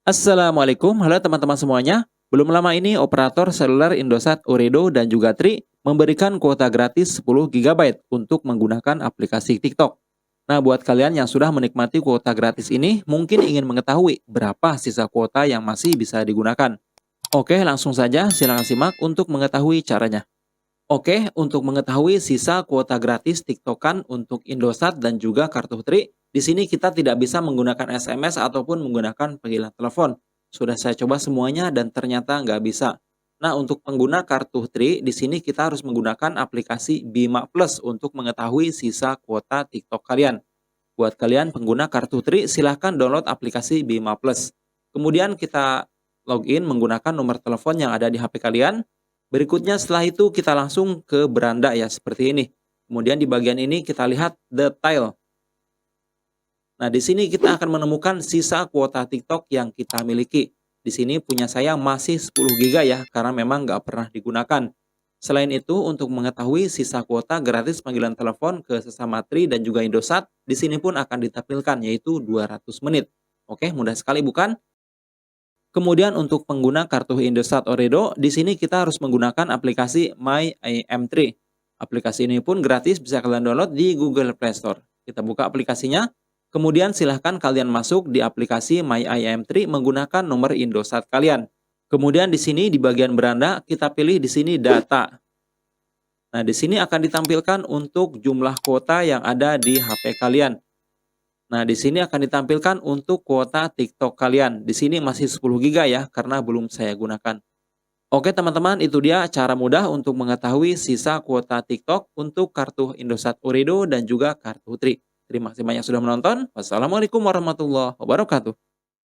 Assalamualaikum, halo teman-teman semuanya. Belum lama ini operator seluler Indosat Ooredoo dan juga Tri memberikan kuota gratis 10 GB untuk menggunakan aplikasi TikTok. Nah, buat kalian yang sudah menikmati kuota gratis ini, mungkin ingin mengetahui berapa sisa kuota yang masih bisa digunakan. Oke, langsung saja silakan simak untuk mengetahui caranya. Oke, untuk mengetahui sisa kuota gratis TikTokan untuk Indosat dan juga kartu Tri, di sini kita tidak bisa menggunakan SMS ataupun menggunakan panggilan telepon. Sudah saya coba semuanya dan ternyata nggak bisa. Nah, untuk pengguna kartu Tri, di sini kita harus menggunakan aplikasi Bima Plus untuk mengetahui sisa kuota TikTok kalian. Buat kalian pengguna kartu Tri, silahkan download aplikasi Bima Plus. Kemudian kita login menggunakan nomor telepon yang ada di HP kalian. Berikutnya setelah itu kita langsung ke beranda ya, seperti ini. Kemudian di bagian ini kita lihat detail. Nah, di sini kita akan menemukan sisa kuota TikTok yang kita miliki. Di sini punya saya masih 10 GB ya, karena memang nggak pernah digunakan. Selain itu, untuk mengetahui sisa kuota gratis panggilan telepon ke sesama Tri dan juga Indosat, di sini pun akan ditampilkan yaitu 200 menit. Oke, mudah sekali bukan? Kemudian untuk pengguna kartu Indosat Ooredoo, di sini kita harus menggunakan aplikasi My IM3. Aplikasi ini pun gratis, bisa kalian download di Google Play Store. Kita buka aplikasinya, kemudian silahkan kalian masuk di aplikasi My IM3 menggunakan nomor Indosat kalian. Kemudian di sini di bagian beranda kita pilih di sini data. Nah, di sini akan ditampilkan untuk jumlah kuota yang ada di HP kalian. Nah, di sini akan ditampilkan untuk kuota TikTok kalian. Di sini masih 10 GB ya, karena belum saya gunakan. Oke teman-teman, itu dia cara mudah untuk mengetahui sisa kuota TikTok untuk kartu Indosat Ooredoo dan juga kartu Tri. Terima kasih banyak sudah menonton. Wassalamualaikum warahmatullahi wabarakatuh.